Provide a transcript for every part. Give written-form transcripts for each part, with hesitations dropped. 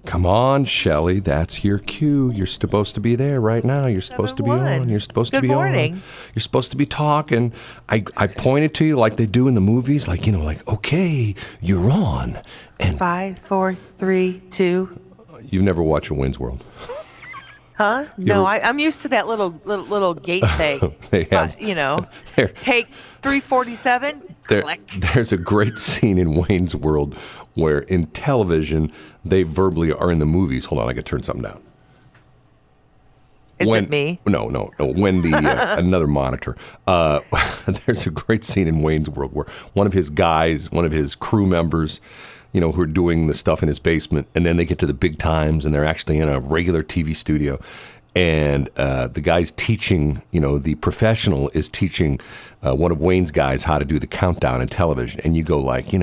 Come on, Shelley. That's your cue. You're supposed to be there right now. You're supposed to be on. You're supposed to be on. You're supposed to be talking. I pointed to you like they do in the movies, like, like, okay, you're on. And 5, 4, 3, 2. You've never watched Wayne's World. Huh? No, I'm used to that little gate thing. They have, take 347. There's a great scene in Wayne's World where in television they verbally are in the movies. Hold on, I got to turn something down. Is it me? No. When the another monitor. There's a great scene in Wayne's World where one of his crew members, who are doing the stuff in his basement, and then they get to the big times, and they're actually in a regular TV studio, and the guy's teaching, the professional is teaching one of Wayne's guys how to do the countdown in television, and you go like,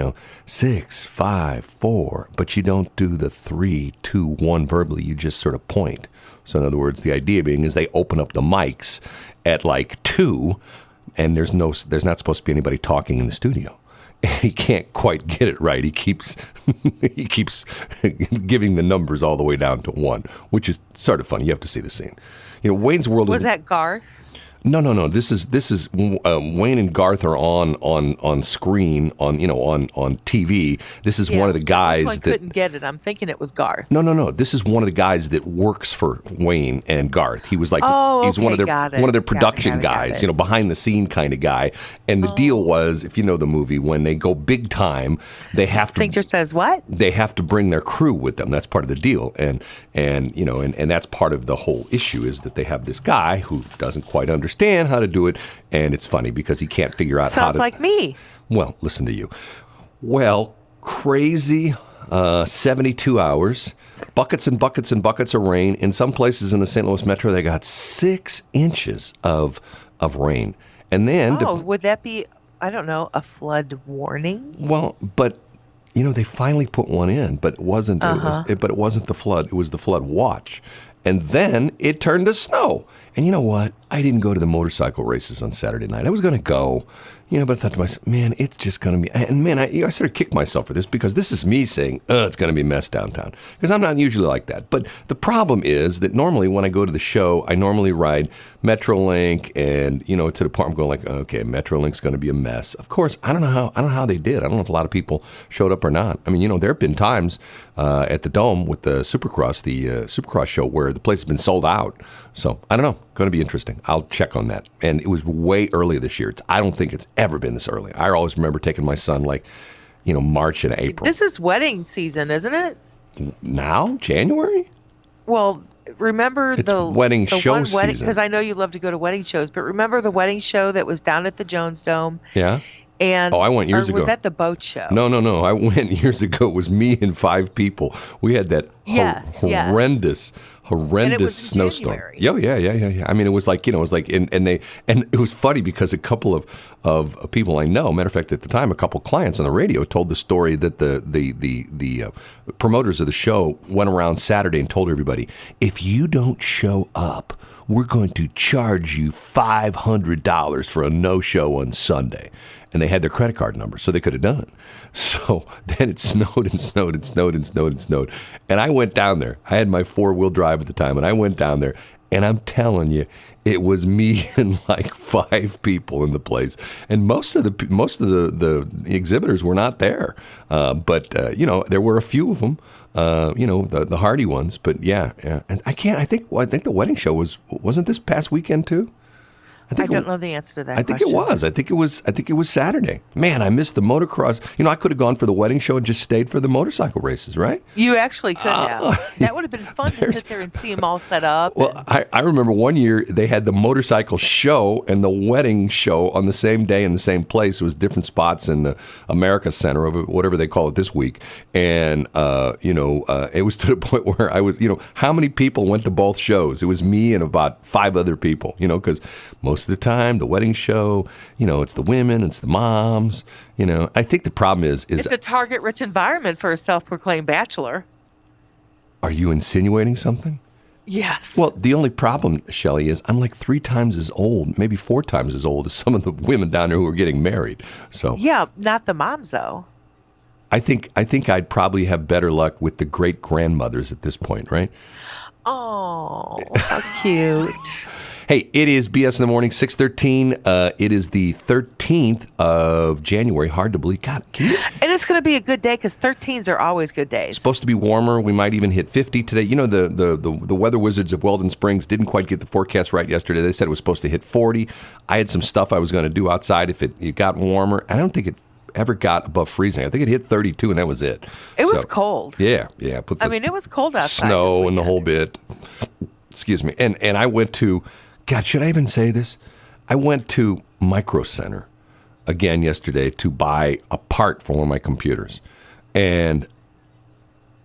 6, 5, 4, but you don't do the 3, 2, 1 verbally. You just sort of point. So in other words, the idea being is they open up the mics at like 2, and there's not supposed to be anybody talking in the studio. He can't quite get it right. He keeps giving the numbers all the way down to 1, which is sort of funny. You have to see the scene. Wayne's World was that Garth? No. This is Wayne and Garth are on screen on TV. This is one of the guys that couldn't get it. I'm thinking it was Garth. No. This is one of the guys that works for Wayne and Garth. He was like he's one of their production guys, behind the scene kind of guy. And the deal was, if you know the movie, when they go big time, they have to. Sphincter says what? They have to bring their crew with them. That's part of the deal, and that's part of the whole issue is that they have this guy who doesn't quite understand how to do it, and it's funny because he can't figure out how to. Sounds like me. Well, listen to you. Well, crazy 72 hours, buckets and buckets and buckets of rain. In some places in the St. Louis metro, they got 6 inches of rain. And then would that be, I don't know, a flood warning? Well, but they finally put one in, but it wasn't. But it wasn't the flood. It was the flood watch, and then it turned to snow. And you know what? I didn't go to the motorcycle races on Saturday night. I was going to go, but I thought to myself, man, it's just going to be. And man, I sort of kicked myself for this because this is me saying, it's going to be a mess downtown. Because I'm not usually like that. But the problem is that normally when I go to the show, I normally ride Metrolink, and to the part I'm going like, okay, Metrolink's going to be a mess. Of course, I don't know how they did. I don't know if a lot of people showed up or not. I mean, there have been times at the Dome with the Supercross show where the place has been sold out. So I don't know. Going to be interesting. I'll check on that. And it was way earlier this year. I don't think it's ever been this early. I always remember taking my son March and April. This is wedding season, isn't it? Now? January? Well, remember it's wedding show season. Because I know you love to go to wedding shows, but remember the wedding show that was down at the Jones Dome? Yeah. And I went years ago. Was that the boat show? No. I went years ago. It was me and 5 people. We had that horrendous snowstorm. January. Yeah. I mean, it was like, and it was funny because a couple of people I know, matter of fact, at the time, a couple of clients on the radio told the story that the promoters of the show went around Saturday and told everybody, if you don't show up, we're going to charge you $500 for a no-show on Sunday. And they had their credit card number, so they could have done it. So then it snowed and snowed and snowed and snowed and snowed. And I went down there. I had my 4-wheel drive at the time, and I went down there. And I'm telling you, it was me and like 5 people in the place. And most of the exhibitors were not there. But there were a few of them. The hardy ones, but yeah. And I think the wedding show wasn't this past weekend too? I don't know the answer to that. I think it was. I think it was Saturday. Man, I missed the motocross. I could have gone for the wedding show and just stayed for the motorcycle races, right? You actually could have. That would have been fun to sit there and see them all set up. Well, I remember one year they had the motorcycle show and the wedding show on the same day in the same place. It was different spots in the America Center, or whatever they call it this week. And, it was to the point where I was, how many people went to both shows? It was me and about 5 other people, because most of the time, the wedding show, it's the women, it's the moms, I think the problem is it's a target-rich environment for a self-proclaimed bachelor. Are you insinuating something? Yes. Well, the only problem, Shelley, is I'm like 3 times as old, maybe 4 times as old as some of the women down there who are getting married. So yeah, not the moms though. think I'd probably have better luck with the great grandmothers at this point, right? Oh, how cute. Hey, it is BS in the morning, 6:13. It is the 13th of January. Hard to believe. God, can you? And it's going to be a good day because 13s are always good days. Supposed to be warmer. We might even hit 50 today. You know, the weather wizards of Weldon Springs didn't quite get the forecast right yesterday. They said it was supposed to hit 40. I had some stuff I was going to do outside if it got warmer. I don't think it ever got above freezing. I think it hit 32, and that was it. It was cold. Yeah. It was cold outside. Snow and the whole bit. Excuse me. And I went to, God, should I even say this? I went to Micro Center again yesterday to buy a part for one of my computers. And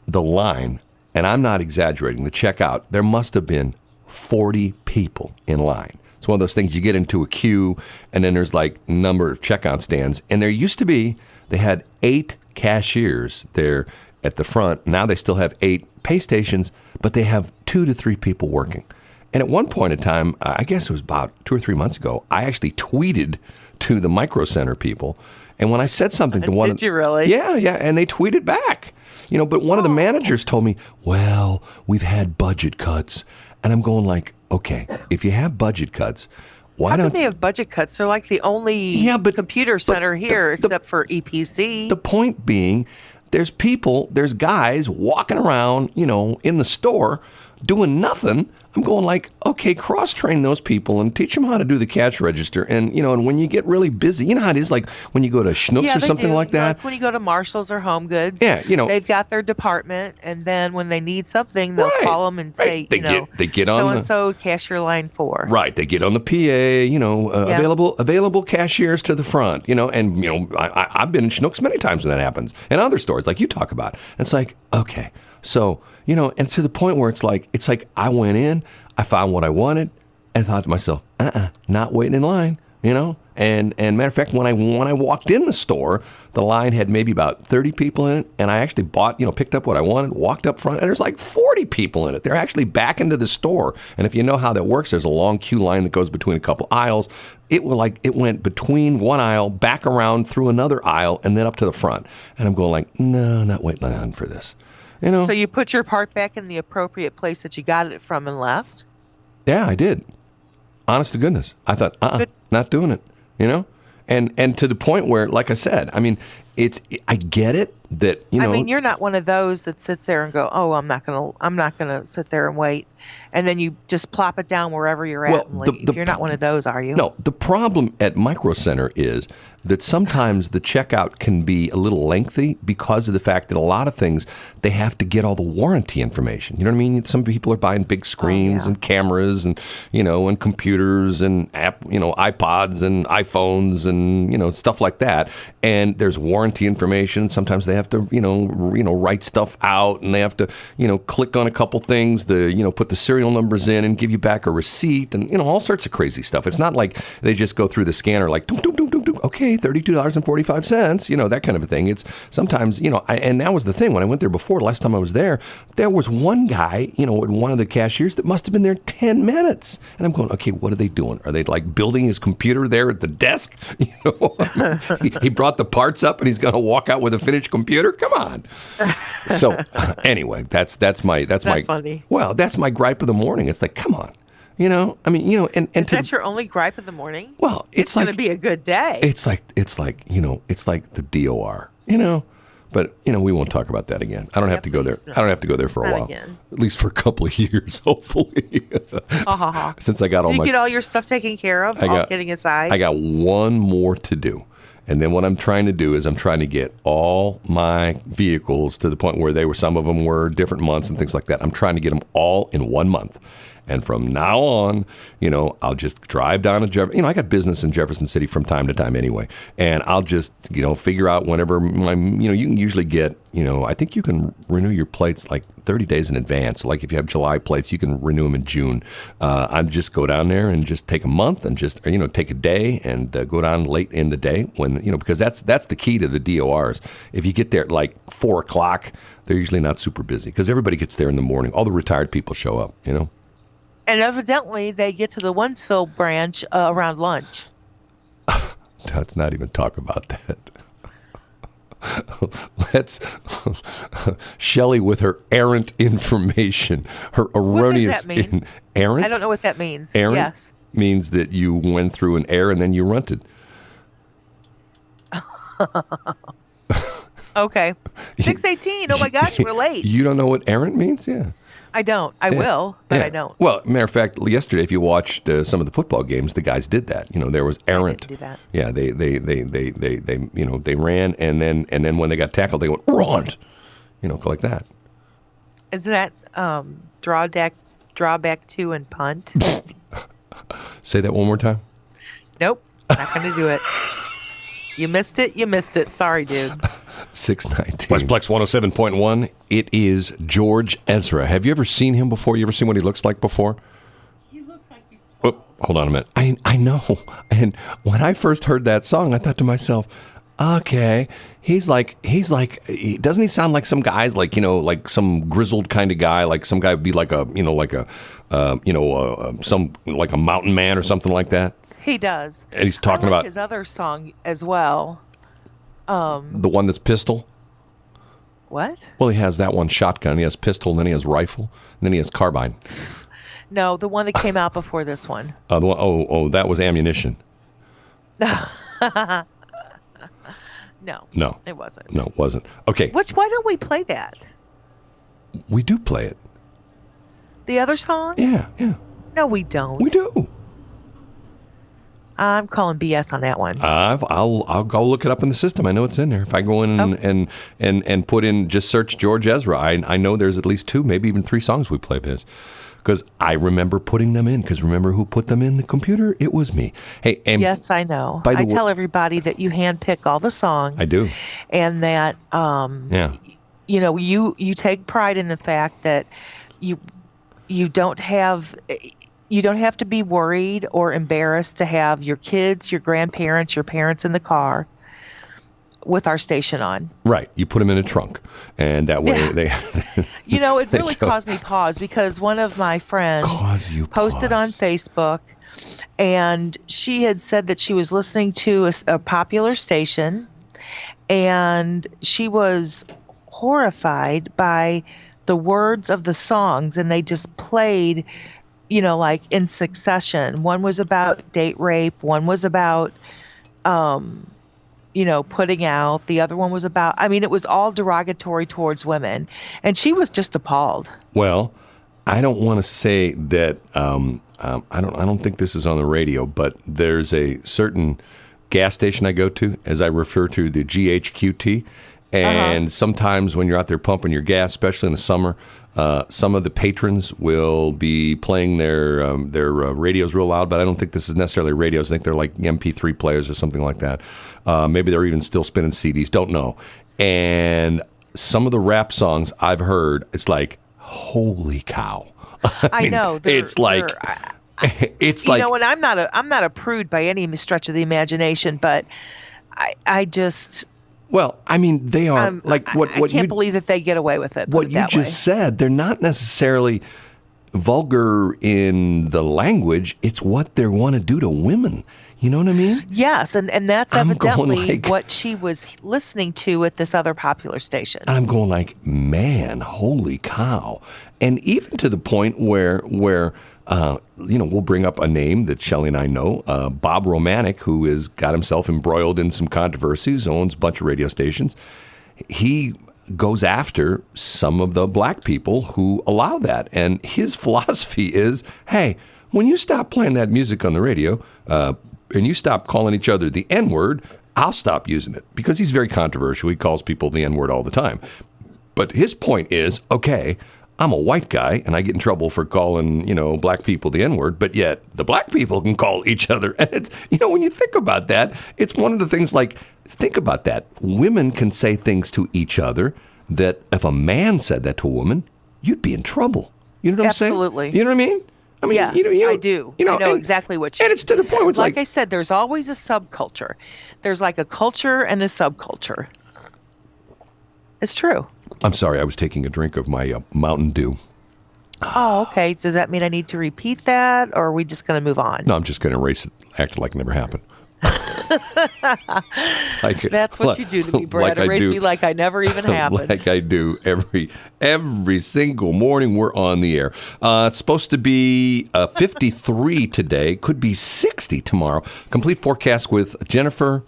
the line, and I'm not exaggerating, the checkout, there must have been 40 people in line. It's one of those things you get into a queue, and then there's like a number of checkout stands. And there used to be, they had 8 cashiers there at the front. Now they still have 8 pay stations, but they have 2 to 3 people working. And at one point in time, I guess it was about 2 or 3 months ago, I actually tweeted to the Micro Center people. And when I said something to one Did you really? Yeah, and they tweeted back. You know, but one of the managers told me, well, we've had budget cuts. And I'm going like, okay, if you have budget cuts, why How don't can they have budget cuts? They're like the only computer center here except for EPC. The point being, there's guys walking around, you know, in the store doing nothing. I'm going like, okay, cross-train those people and teach them how to do the cash register. And, you know, and when you get really busy, you know how it is like when you go to Schnucks or something like that? Like when you go to Marshall's or Home Goods, yeah, you know, they've got their department, and then when they need something, they'll call them and say, they get on so-and-so cashier line 4. Right, they get on the PA, you know, available cashiers to the front, you know, and, you know, I've been in Schnucks many times when that happens, and other stores like you talk about. It's like, okay, so, you know, and to the point where it's like I went in, I found what I wanted, and thought to myself, not waiting in line, you know. And matter of fact, when I walked in the store, the line had maybe about 30 people in it, and I actually picked up what I wanted, walked up front, and there's like 40 people in it. They're actually back into the store, and if you know how that works, there's a long queue line that goes between a couple aisles. It went between one aisle, back around through another aisle, and then up to the front. And I'm going like, no, not waiting in line for this. You know? So you put your part back in the appropriate place that you got it from and left? Yeah, I did. Honest to goodness. I thought, not doing it, you know? And to the point where, like I said, I mean, I get it that, you know. I mean, you're not one of those that sits there and go, oh, I'm not gonna sit there and wait. And then you just plop it down wherever you're at and leave. You're not one of those, are you? No, the problem at Micro Center is that sometimes the checkout can be a little lengthy because of the fact that a lot of things, they have to get all the warranty information. You know what I mean? Some people are buying big screens and cameras and, you know, and computers and iPods and iPhones and, you know, stuff like that. And there's warranty information. Sometimes they have to, you know, write stuff out, and they have to, you know, click on a couple things, put the serial numbers in and give you back a receipt and, you know, all sorts of crazy stuff. It's not like they just go through the scanner like, doom, doom, doom, doom, doom. Okay, $32.45, you know, that kind of a thing. It's sometimes, you know, and that was the thing. When I went there before, last time I was there was one guy, you know, one of the cashiers that must have been there 10 minutes. And I'm going, okay, what are they doing? Are they like building his computer there at the desk? You know, he brought the parts up and he's going to walk out with a finished computer? Come on. So anyway, that's my funny. Well, that's my gripe of the morning. It's like, come on. You know, I mean, you know, and is that your only gripe of the morning? Well, it's like going to be a good day. It's like you know, it's like the DOR, you know. But you know, we won't talk about that again. I don't have to go there. No. I don't have to go there for a while, again. At least for a couple of years, hopefully. Since I got Did you get all your stuff taken care of? All kidding aside, I got one more to do. And then what I'm trying to do is I'm trying to get all my vehicles to the point where some of them were different months and things like that. I'm trying to get them all in 1 month. And from now on, you know, I'll just drive down to Jefferson. You know, I got business in Jefferson City from time to time anyway. And I'll just, you know, figure out whenever you can usually get, you know, I think you can renew your plates like 30 days in advance. So like if you have July plates, you can renew them in June. I just go down there and just take a month and just, you know, take a day and go down late in the day when, you know, because that's the key to the DORs. If you get there at like 4 o'clock, they're usually not super busy because everybody gets there in the morning. All the retired people show up, you know. And evidently, they get to the Wentzville branch around lunch. Let's not even talk about that. let's Shelley with her errant information, her erroneous. What does that mean? Errant? I don't know what that means. Errant Yes. means that you went through an error and then you runted. Okay. 6:18. Oh my gosh, we're late. You don't know what errant means? Yeah. I don't. I will, but I don't. Well, matter of fact, yesterday, if you watched some of the football games, the guys did that. There was errant. I didn't do that. Yeah, they ran, and then when they got tackled, they went run, like that. Is that drawback 2 and punt? Say that one more time. Nope, not going to do it. You missed it. You missed it. Sorry, dude. 619. Westplex 107.1. It is George Ezra. Have you ever seen him before? You ever seen what he looks like before? He looks like he's 12. Oh, hold on a minute. I know. And when I first heard that song, I thought to myself, okay, he's like, doesn't he sound like some guys, like some grizzled kind of guy, like some guy would be like a mountain man or something like that. He does. And he's talking about his other song as well. The one that's pistol. What? Well, he has that one shotgun. He has pistol, and then he has rifle, and then he has carbine. No, the one that came out before this one. That was ammunition. No, No, it wasn't. No, it wasn't. Okay. Why don't we play that? We do play it. The other song? Yeah. No, we don't. We do. I'm calling BS on that one. I'll go look it up in the system. I know it's in there. If I go in and put in, just search George Ezra, I know there's at least 2, maybe even 3 songs we play of his. Because I remember putting them in. Because remember who put them in the computer? It was me. Hey, yes, I know. I tell everybody that you handpick all the songs. I do. And that, you take pride in the fact that you don't have to be worried or embarrassed to have your kids, your grandparents, your parents in the car with our station on. Right. You put them in a trunk, and that way they... it really caused me pause because one of my friends posted on Facebook, and she had said that she was listening to a popular station, and she was horrified by the words of the songs, and they just played... like in succession. One was about date rape. One was about, putting out. The other one was about, it was all derogatory towards women. And she was just appalled. Well, I don't want to say that, I don't think this is on the radio, but there's a certain gas station I go to, as I refer to the GHQT. And sometimes when you're out there pumping your gas, especially in the summer, some of the patrons will be playing their radios real loud, but I don't think this is necessarily radios. I think they're like MP3 players or something like that. Maybe they're even still spinning CDs. Don't know. And some of the rap songs I've heard, it's like, holy cow! I know. It's like. It's like, and I'm not a prude by any stretch of the imagination, but I just. Well, they are like what I can't believe that they get away with it. What you just said, they're not necessarily vulgar in the language. It's what they want to do to women. You know what I mean? Yes, and that's evidently what she was listening to at this other popular station. And I'm going like, man, holy cow. And even to the point where we'll bring up a name that Shelley and I know, Bob Romanek, who has got himself embroiled in some controversies, owns a bunch of radio stations. He goes after some of the black people who allow that. And his philosophy is, hey, when you stop playing that music on the radio and you stop calling each other the N-word, I'll stop using it. Because he's very controversial. He calls people the N-word all the time. But his point is, okay, I'm a white guy, and I get in trouble for calling, black people the N-word, but yet the black people can call each other. And it's, when you think about that, it's one of the things like, think about that. Women can say things to each other that if a man said that to a woman, you'd be in trouble. You know what I'm saying? Absolutely. You know what I mean? Yes, I do. I know exactly what you mean. And it's to the point where it's like I said, there's always a subculture. There's like a culture and a subculture. It's true. I'm sorry, I was taking a drink of my Mountain Dew. Oh, okay. Does that mean I need to repeat that, or are we just going to move on? No, I'm just going to erase it, act like it never happened. That's what you do to me, Brad. Erase me like I never even happened. Like I do every single morning we're on the air. It's supposed to be 53 today. Could be 60 tomorrow. Complete forecast with Jennifer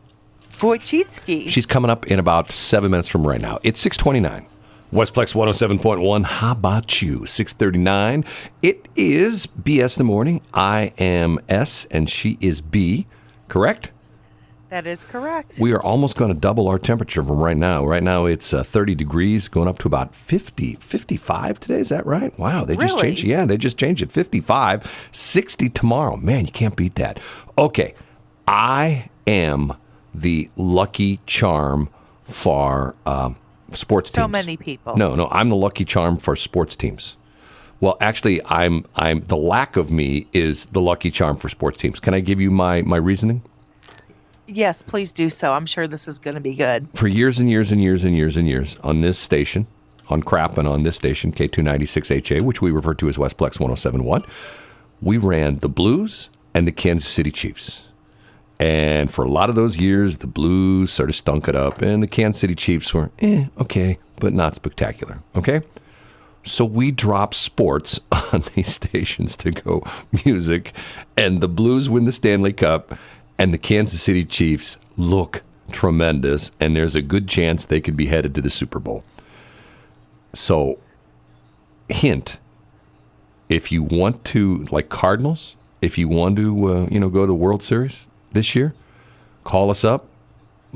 Wojcicki. She's coming up in about 7 minutes from right now. It's 6:29. Westplex 107.1. How about you? 6:39. It is BS in the morning. I am S and she is B. Correct? That is correct. We are almost going to double our temperature from right now. Right now it's 30 degrees, going up to about 50, 55 today. Is that right? Wow, they just changed it. Yeah, they just changed it. 55, 60 tomorrow. Man, you can't beat that. Okay, I am the lucky charm for sports teams. So many people. No, I'm the lucky charm for sports teams. Well, actually, I'm the lack of me is the lucky charm for sports teams. Can I give you my reasoning? Yes, please do so. I'm sure this is going to be good. For years and years and years and years and years on this station, on Crap and on this station, K296HA, which we refer to as Westplex 107.1, we ran the Blues and the Kansas City Chiefs. And for a lot of those years, the Blues sort of stunk it up, and the Kansas City Chiefs were, okay, but not spectacular, okay? So we dropped sports on these stations to go music, and the Blues win the Stanley Cup, and the Kansas City Chiefs look tremendous, and there's a good chance they could be headed to the Super Bowl. So, hint, if you want to, like Cardinals, if you want to, go to the World Series this year, call us up.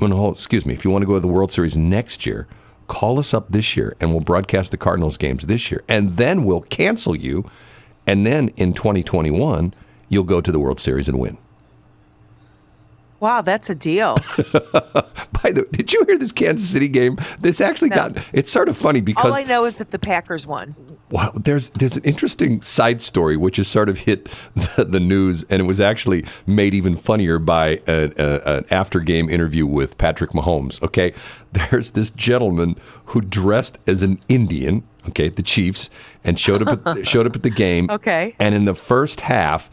If you want to go to the World Series next year, call us up this year, and we'll broadcast the Cardinals games this year. And then we'll cancel you, and then in 2021, you'll go to the World Series and win. Wow, that's a deal. By the way, did you hear this Kansas City game? This actually it's sort of funny because... All I know is that the Packers won. Wow, there's an interesting side story which has sort of hit the news, and it was actually made even funnier by an after-game interview with Patrick Mahomes, okay? There's this gentleman who dressed as an Indian, okay, the Chiefs, and showed up at the game. Okay. And in the first half,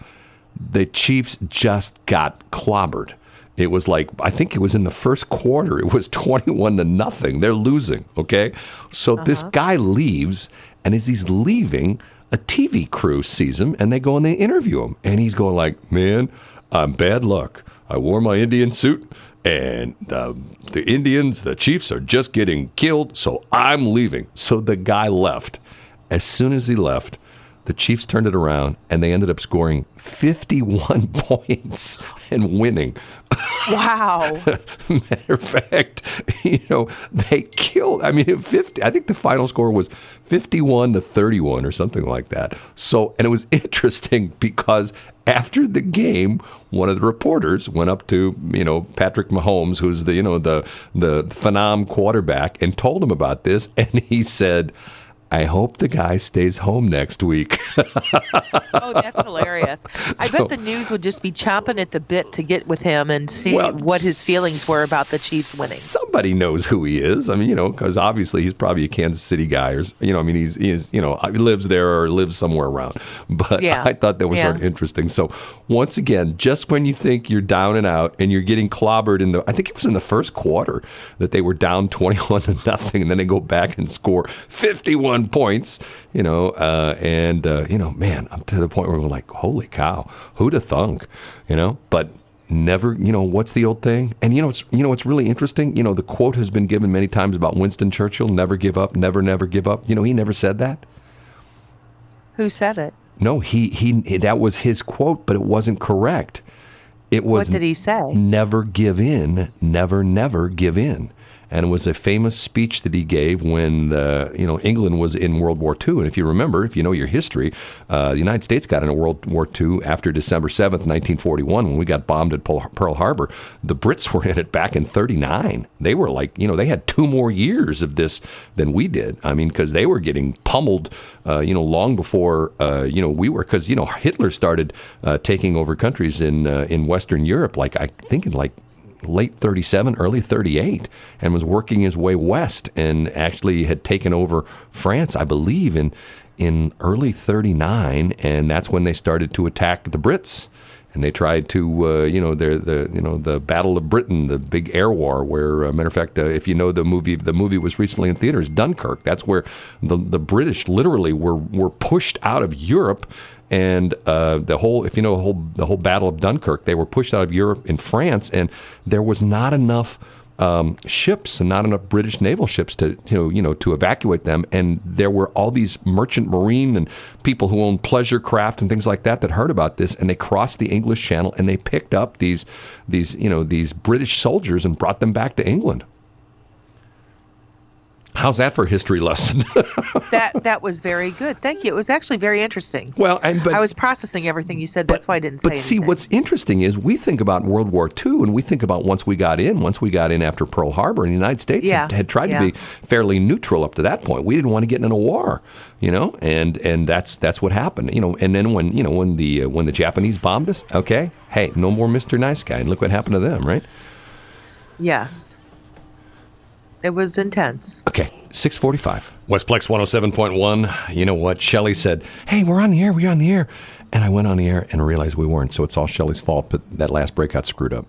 the Chiefs just got clobbered. It was like, I think it was in the first quarter. It was 21-0. They're losing, okay? So this guy leaves, and as he's leaving, a TV crew sees him, and they go and they interview him. And he's going like, man, I'm bad luck. I wore my Indian suit, and the Indians, the Chiefs, are just getting killed, so I'm leaving. So the guy left. As soon as he left, the Chiefs turned it around, and they ended up scoring 51 points and winning. Wow. Matter of fact, they killed. I mean, 50. I think the final score was 51-31 or something like that. So, and it was interesting because after the game, one of the reporters went up to Patrick Mahomes, who's the phenom quarterback, and told him about this, and he said, I hope the guy stays home next week. Oh, that's hilarious. I bet the news would just be chomping at the bit to get with him and see what his feelings were about the Chiefs winning. Somebody knows who he is. I mean, because obviously he's probably a Kansas City guy, or he lives there or lives somewhere around. But yeah. I thought that was sort of interesting. So once again, just when you think you're down and out and you're getting clobbered I think it was in the first quarter that they were down 21-0, and then they go back and score 51 points, man, I'm to the point where we're like, holy cow, who'd have thunk, but never, what's the old thing? And what's really interesting, the quote has been given many times about Winston Churchill, never give up, never give up. He never said that. Who said it? No, he that was his quote, but it wasn't correct. It was, what did he say? Never give in, never give in. And it was a famous speech that he gave when England was in World War II. And if you remember, if you know your history, the United States got into World War II after December 7th, 1941, when we got bombed at Pearl Harbor. The Brits were in it back in 1939. They were like, they had 2 more years of this than we did. I mean, because they were getting pummeled, long before, we were. Because, Hitler started taking over countries in Western Europe, late 37, early 38, and was working his way west and actually had taken over France, I believe, in early 39, and that's when they started to attack the Brits. And they tried to, the Battle of Britain, the big air war, where, matter of fact, if you know the movie was recently in theaters, Dunkirk. That's where the British literally were pushed out of Europe. And the whole Battle of Dunkirk, they were pushed out of Europe in France, and there was not enough ships and not enough British naval ships to evacuate them. And there were all these merchant marine and people who owned pleasure craft and things like that heard about this, and they crossed the English Channel and they picked up these British soldiers and brought them back to England. How's that for a history lesson? That was very good. Thank you. It was actually very interesting. Well, but I was processing everything you said. That's why I didn't say anything. But see, what's interesting is we think about World War II, and we think about once we got in after Pearl Harbor, and the United States had tried to be fairly neutral up to that point. We didn't want to get in a war, and that's what happened. And then when the Japanese bombed us, okay, hey, no more Mr. Nice Guy, and look what happened to them, right? Yes. It was intense. Okay, 6:45. Westplex 107.1. You know what? Shelley said, hey, we're on the air. And I went on the air and realized we weren't, so it's all Shelley's fault, but that last break got screwed up.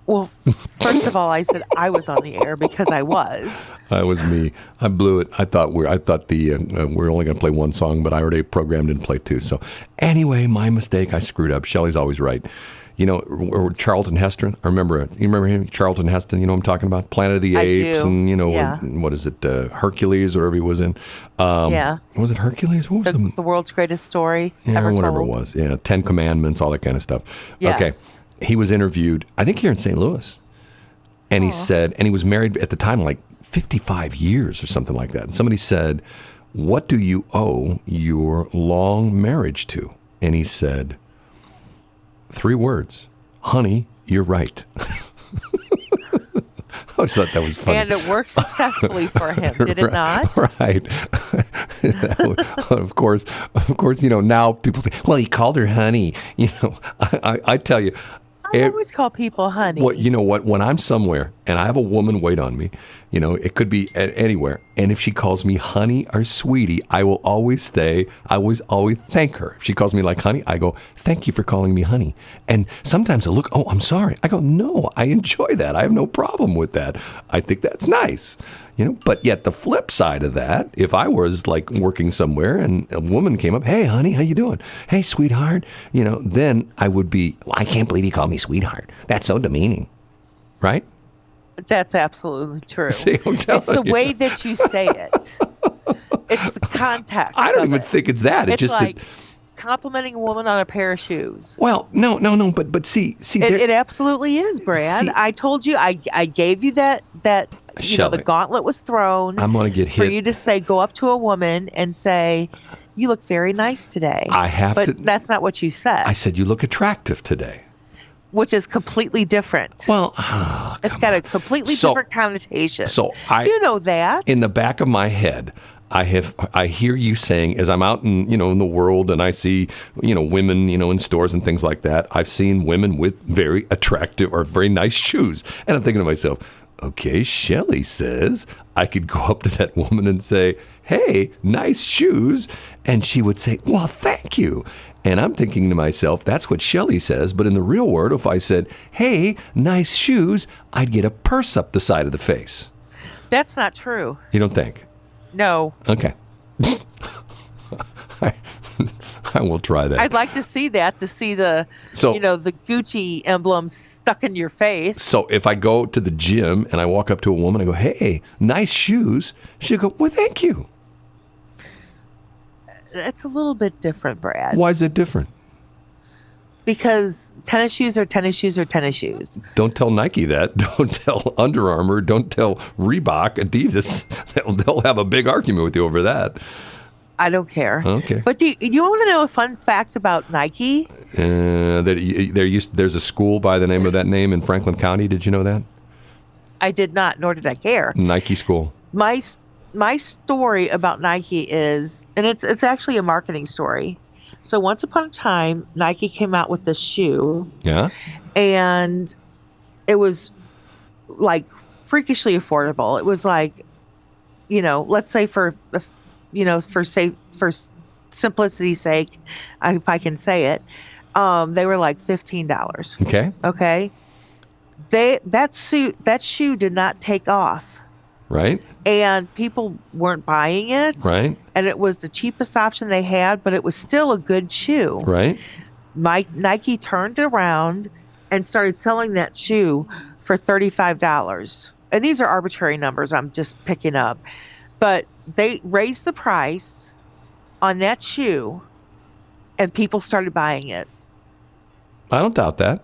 Well, first of all, I said I was on the air because I was. That was me. I blew it. I thought we're only going to play one song, but I already programmed and played two. So anyway, my mistake. I screwed up. Shelley's always right. Charlton Heston. You remember him? Charlton Heston. You know what I'm talking about? Planet of the Apes, and what is it? Hercules, or whatever he was in. Was it Hercules? What was the world's greatest story ever whatever told? It was. Yeah, 10 Commandments, all that kind of stuff. Yes. Okay, he was interviewed, I think here in St. Louis, and he said, and he was married at the time like 55 years or something like that. And somebody said, "What do you owe your long marriage to?" And he said, 3 words. Honey, you're right. I just thought that was funny. And it worked successfully for him, did it not? Right. Of course, now people say, well, he called her honey. I tell you. I always call people honey. Well, you know what? When I'm somewhere and I have a woman wait on me, it could be anywhere. And if she calls me honey or sweetie, I will always always thank her. If she calls me like honey, I go, thank you for calling me honey. And sometimes I look, oh, I'm sorry. I go, no, I enjoy that. I have no problem with that. I think that's nice. But yet the flip side of that, if I was like working somewhere and a woman came up, hey, honey, how you doing? Hey, sweetheart, then I would be, well, I can't believe you called me sweetheart. That's so demeaning. Right? That's absolutely true. See, I'm telling it's the you. way that you say it. It's the context. I don't even think it's that. It's just like complimenting a woman on a pair of shoes. Well, no, but see, it absolutely is, Brad. See, I told you, I gave you that Shelley, the gauntlet was thrown. I'm going to get hit. For you to say, go up to a woman and say, you look very nice today. But that's not what you said. I said, you look attractive today. Which is completely different. Well, it's got a completely different connotation. So you know that. In the back of my head, I hear you saying, as I'm out in the world and I see women in stores and things like that, I've seen women with very attractive or very nice shoes, and I'm thinking to myself, okay, Shelley says I could go up to that woman and say, hey, nice shoes, and she would say, well, thank you. And I'm thinking to myself, that's what Shelley says, but in the real world, if I said, hey, nice shoes, I'd get a purse up the side of the face. That's not true. You don't think? No. Okay. I will try that. I'd like to see that, the the Gucci emblem stuck in your face. So if I go to the gym and I walk up to a woman, I go, hey, nice shoes, she'll go, well, thank you. It's a little bit different, Brad. Why is it different? Because tennis shoes are tennis shoes are tennis shoes. Don't tell Nike that. Don't tell Under Armour. Don't tell Reebok, Adidas. They'll have a big argument with you over that. I don't care. Okay. But do you want to know a fun fact about Nike? There's a school by the name of that name in Franklin County. Did you know that? I did not, nor did I care. Nike school. My story about Nike is, and it's actually a marketing story. So once upon a time, Nike came out with this shoe. Yeah. And it was like freakishly affordable. It was like, let's say for simplicity's sake, if I can say it, They were like $15. Okay. Okay. That shoe did not take off. Right. And people weren't buying it. Right. And it was the cheapest option they had, but it was still a good shoe. Right. Nike turned around and started selling that shoe for $35. And these are arbitrary numbers I'm just picking up. But they raised the price on that shoe and people started buying it. I don't doubt that.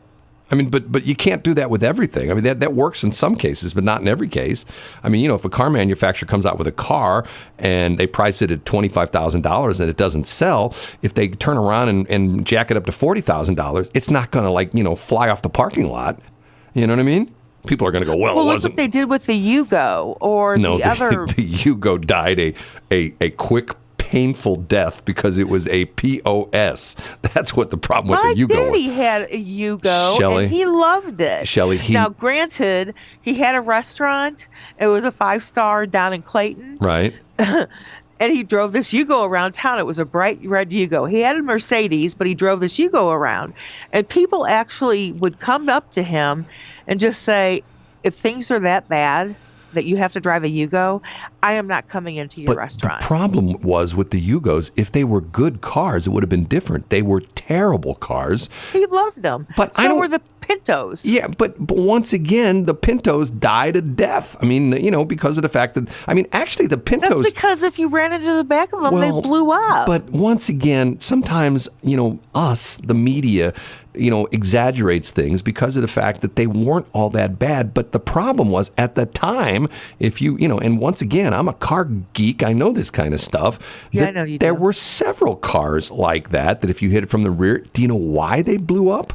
I mean, but you can't do that with everything. I mean, that works in some cases, but not in every case. I mean, if a car manufacturer comes out with a car and they price it at $25,000 and it doesn't sell, if they turn around and jack it up to $40,000, it's not going to fly off the parking lot. You know what I mean? People are going to go, well, it look wasn't. What they did with the Yugo or no, the other. The Yugo died a quick, painful death because it was a POS. That's what the problem with the Yugo was. My daddy had a Yugo, Shelley, and he loved it. Shelley, now, granted, he had a restaurant. It was a 5-star down in Clayton. Right. And he drove this Yugo around town. It was a bright red Yugo. He had a Mercedes, but he drove this Yugo around. And people actually would come up to him and just say, if things are that bad that you have to drive a Yugo, I am not coming into your restaurant. The problem was with the Yugos, if they were good cars, it would have been different. They were terrible cars. He loved them. But so were the Pintos. Yeah, but once again, the Pintos died a death. I mean, because of the fact that, actually the Pintos... That's because if you ran into the back of them, they blew up. But once again, sometimes, us, the media, exaggerates things because of the fact that they weren't all that bad. But the problem was at the time, if and once again, I'm a car geek. I know this kind of stuff. Yeah, I know you do. There were several cars like that if you hit it from the rear, do you know why they blew up?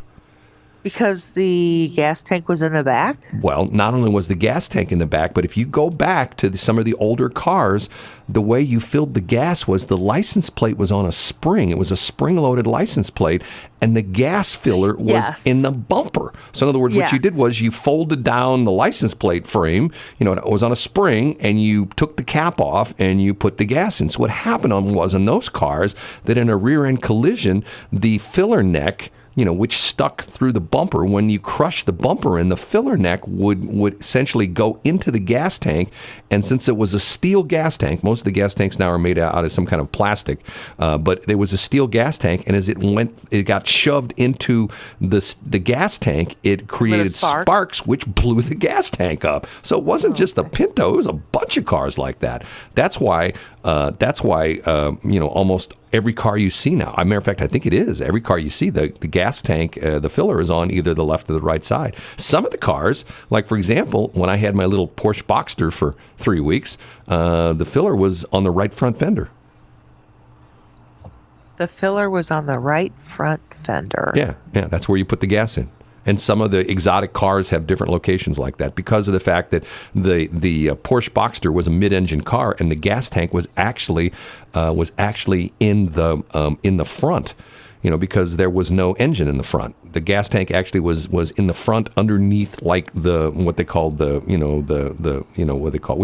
Because the gas tank was in the back? Well, not only was the gas tank in the back, but if you go back to some of the older cars, the way you filled the gas was the license plate was on a spring. It was a spring-loaded license plate, and the gas filler was in the bumper. So in other words, what you did was you folded down the license plate frame, it was on a spring, and you took the cap off, and you put the gas in. So what happened was in those cars that in a rear-end collision, the filler neck, which stuck through the bumper. When you crush the bumper in, the filler neck would essentially go into the gas tank. And since it was a steel gas tank, most of the gas tanks now are made out of some kind of plastic, but there was a steel gas tank. And as it got shoved into the gas tank, it created sparks, which blew the gas tank up. So it wasn't just the Pinto; it was a bunch of cars like that. That's why almost every car you see now, as a matter of fact, I think it is, every car you see, the gas tank, the filler is on either the left or the right side. Some of the cars, like for example, when I had my little Porsche Boxster for 3 weeks, the filler was on the right front fender. The filler was on the right front fender. Yeah, that's where you put the gas in. And some of the exotic cars have different locations like that because of the fact that the Porsche Boxster was a mid-engine car and the gas tank was actually in the front, because there was no engine in the front. The gas tank actually was in the front underneath, like what they call we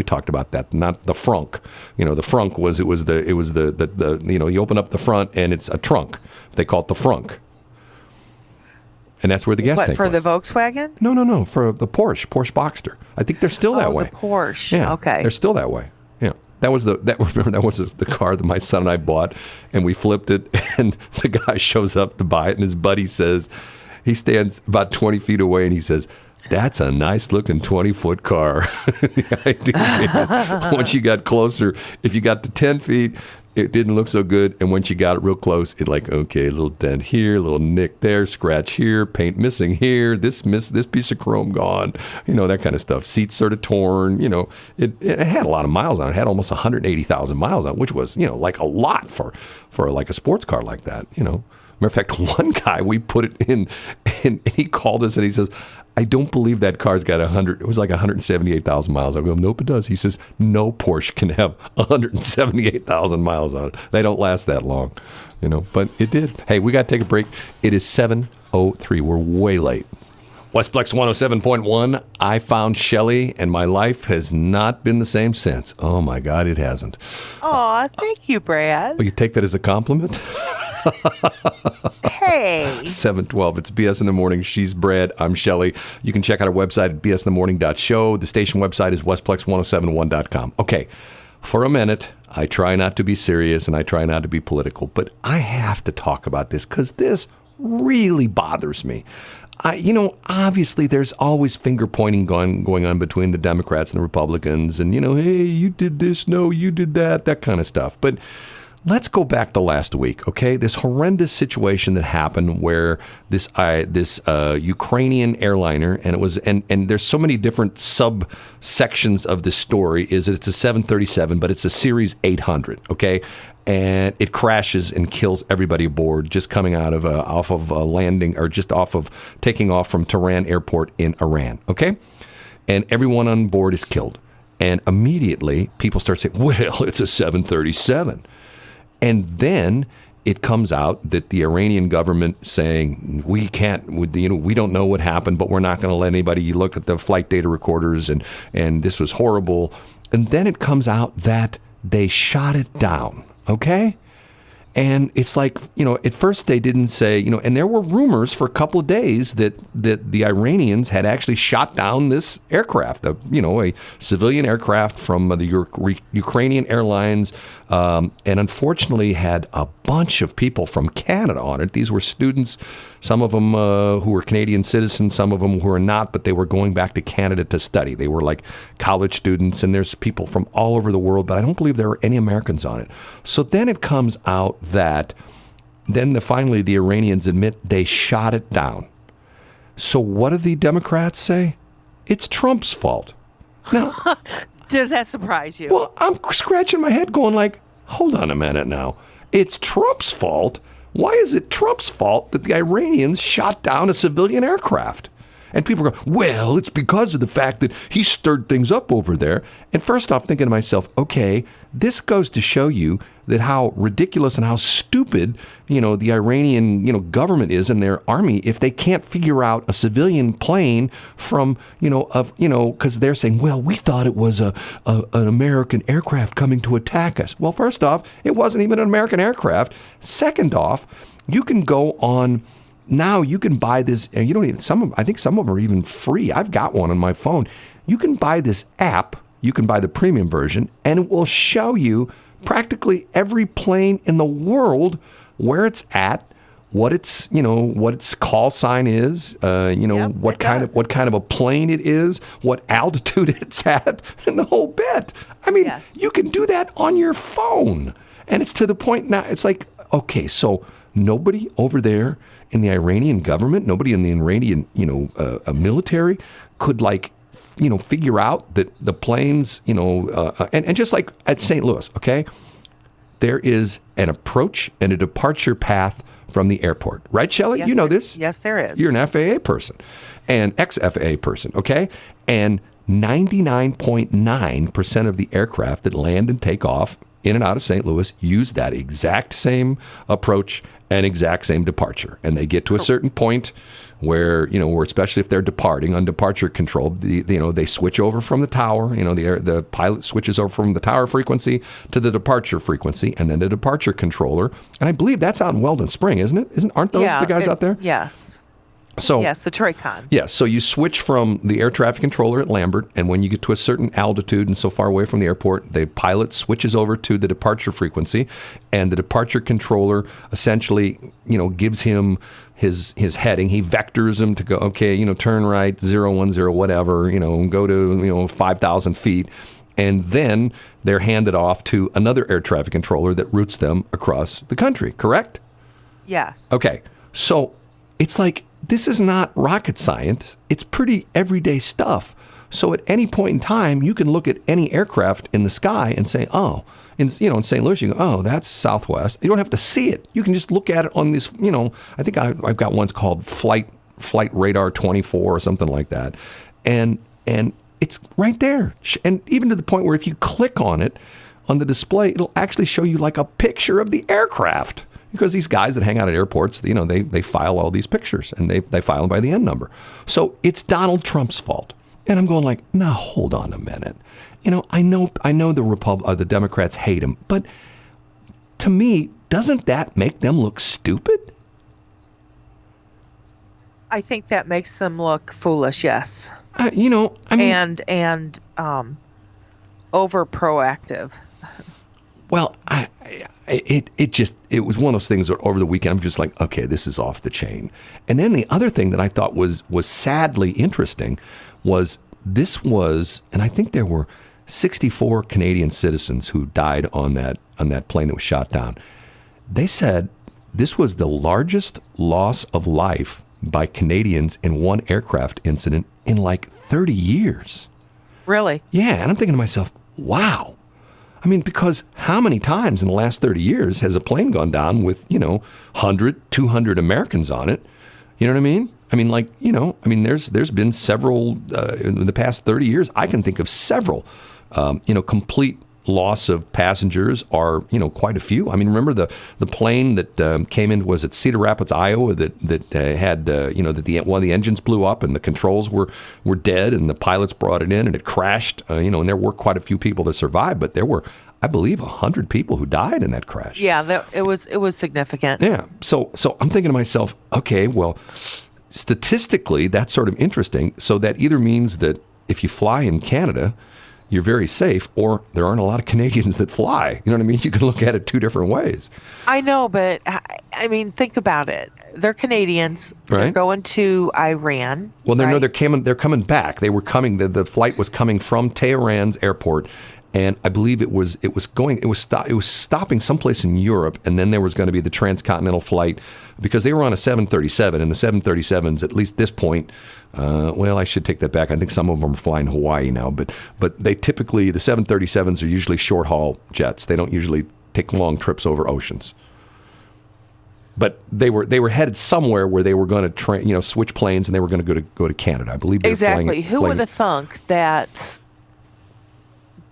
talked about that, not the frunk. The frunk was you open up the front and it's a trunk. They call it the frunk. And that's where the gas tank for was. The Volkswagen? No, for the Porsche Boxster. I think they're still that way. The Porsche. Yeah, okay. They're still that way. Yeah. That was the car that my son and I bought, and we flipped it, and the guy shows up to buy it, and his buddy says, he stands about 20 feet away, and he says, "That's a nice looking 20-foot car." Once you got closer, if you got to 10 feet, it didn't look so good. And once you got it real close, it okay, a little dent here, a little nick there, scratch here, paint missing here, this piece of chrome gone, that kind of stuff. Seats sort of torn, it had a lot of miles on it. It had almost 180,000 miles on it, which was, like a lot for like a sports car like that, Matter of fact, one guy, we put it in, and he called us and he says, "I don't believe that car's got 100. It was like 178,000 miles." I go, "Nope, it does." He says, "No Porsche can have 178,000 miles on it. They don't last that long, But it did. Hey, we got to take a break. It is 7:03. We're way late. Westplex 107.1. I found Shelley, and my life has not been the same since. Oh my God, it hasn't. Aw, thank you, Brad. Will you take that as a compliment? Hey. 712. It's BS in the Morning. She's Brad. I'm Shelley. You can check out our website at bsinthemorning.show. The station website is westplex1071.com. Okay, for a minute, I try not to be serious and I try not to be political, but I have to talk about this because this really bothers me. Obviously there's always finger pointing going on between the Democrats and the Republicans and, hey, you did this, no, you did that kind of stuff. But let's go back to last week, okay? This horrendous situation that happened where this Ukrainian airliner, and it was, and there's so many different subsections of this story, is that it's a 737, but it's a Series 800, okay? And it crashes and kills everybody aboard, just coming out of off of a landing, or just off of taking off from Tehran Airport in Iran, okay? And everyone on board is killed. And immediately people start saying, well, it's a 737. And then it comes out that the Iranian government saying, we don't know what happened, but we're not going to let anybody look at the flight data recorders, and this was horrible. And then it comes out that they shot it down, okay? And it's like, at first they didn't say, and there were rumors for a couple of days that the Iranians had actually shot down this aircraft, a civilian aircraft from the Ukrainian Airlines, and unfortunately had a bunch of people from Canada on it. These were students, some of them who were Canadian citizens, some of them who were not, but they were going back to Canada to study. They were like college students, and there's people from all over the world, but I don't believe there were any Americans on it. So then it comes out that finally the Iranians admit they shot it down. So what do the Democrats say? It's Trump's fault. Now, does that surprise you? Well, I'm scratching my head going like, hold on a minute now. It's Trump's fault? Why is it Trump's fault that the Iranians shot down a civilian aircraft? And people go, well, it's because of the fact that he stirred things up over there. And first off, thinking to myself, okay, this goes to show you that how ridiculous and how stupid, the Iranian, government is in their army if they can't figure out a civilian plane from, because they're saying, well, we thought it was an American aircraft coming to attack us. Well, first off, it wasn't even an American aircraft. Second off, you can go on. Now you can buy this, and I think some of them are even free. I've got one on my phone. You can buy this app. You can buy the premium version, and it will show you practically every plane in the world, where it's at, what its call sign is, what kind of a plane it is, what altitude it's at, and the whole bit. I mean, yes. You can do that on your phone, and it's to the point now. It's like, okay, so nobody over there in the Iranian government, nobody in the Iranian, military could figure out that the planes, and just like at St. Louis, okay, there is an approach and a departure path from the airport. Right, Shelley? Yes, you know this? Yes, there is. You're an FAA person, an ex-FAA person, okay? And 99.9% of the aircraft that land and take off in and out of St. Louis use that exact same approach and exact same departure. And they get to a certain point where, where especially if they're departing on departure control, they switch over from the tower, the pilot switches over from the tower frequency to the departure frequency, and then the departure controller. And I believe that's out in Weldon Spring, isn't it? Aren't those the guys out there? Yes. So, yes, the Tricon. Yes, so you switch from the air traffic controller at Lambert, and when you get to a certain altitude and so far away from the airport, the pilot switches over to the departure frequency, and the departure controller essentially, gives him his heading. He vectors him to go, okay, turn right, 010, whatever, go to, 5,000 feet. And then they're handed off to another air traffic controller that routes them across the country, correct? Yes. Okay, so it's like, this is not rocket science. It's pretty everyday stuff. So at any point in time, you can look at any aircraft in the sky and say, oh, in St. Louis, you go, oh, that's Southwest. You don't have to see it. You can just look at it on this, I think I've got ones called Flight Radar 24 or something like that. And it's right there. And even to the point where if you click on it on the display, it'll actually show you like a picture of the aircraft. Because these guys that hang out at airports, they file all these pictures, and they file them by the N number. So it's Donald Trump's fault. And I'm going like, now hold on a minute. I know the Democrats hate him, but to me, doesn't that make them look stupid? I think that makes them look foolish, yes. I mean, and over proactive. Well, it was one of those things where over the weekend I'm just like, okay, this is off the chain. And then the other thing that I thought was sadly interesting was and I think there were 64 Canadian citizens who died on that plane that was shot down. They said this was the largest loss of life by Canadians in one aircraft incident in like 30 years. Really? Yeah, and I'm thinking to myself, wow. I mean, because how many times in the last 30 years has a plane gone down with, 100, 200 Americans on it? You know what I mean? I mean, there's been several, in the past 30 years, I can think of several, complete loss of passengers are, quite a few. I mean, remember the plane that came in, was at Cedar Rapids, Iowa, that had, that one of the engines blew up and the controls were dead and the pilots brought it in and it crashed, and there were quite a few people that survived, but there were, I believe, 100 people who died in that crash. Yeah, it was significant. Yeah. So I'm thinking to myself, okay, well, statistically, that's sort of interesting. So that either means that if you fly in Canada, you're very safe, or there aren't a lot of Canadians that fly. You know what I mean? You can look at it two different ways. I know, but I mean, think about it. They're Canadians. Right. They're going to Iran. Well, right? no, they're coming back. They were coming. The flight was coming from Tehran's airport, and I believe it was stopping someplace in Europe, and then there was going to be the transcontinental flight because they were on a 737, and the 737s, at least this point. Well, I should take that back. I think some of them are flying Hawaii now, but they typically, the 737s are usually short haul jets. They don't usually take long trips over oceans. But they were headed somewhere where they were going to switch planes and they were going to go to Canada. I believe. Exactly. Who would have thunk that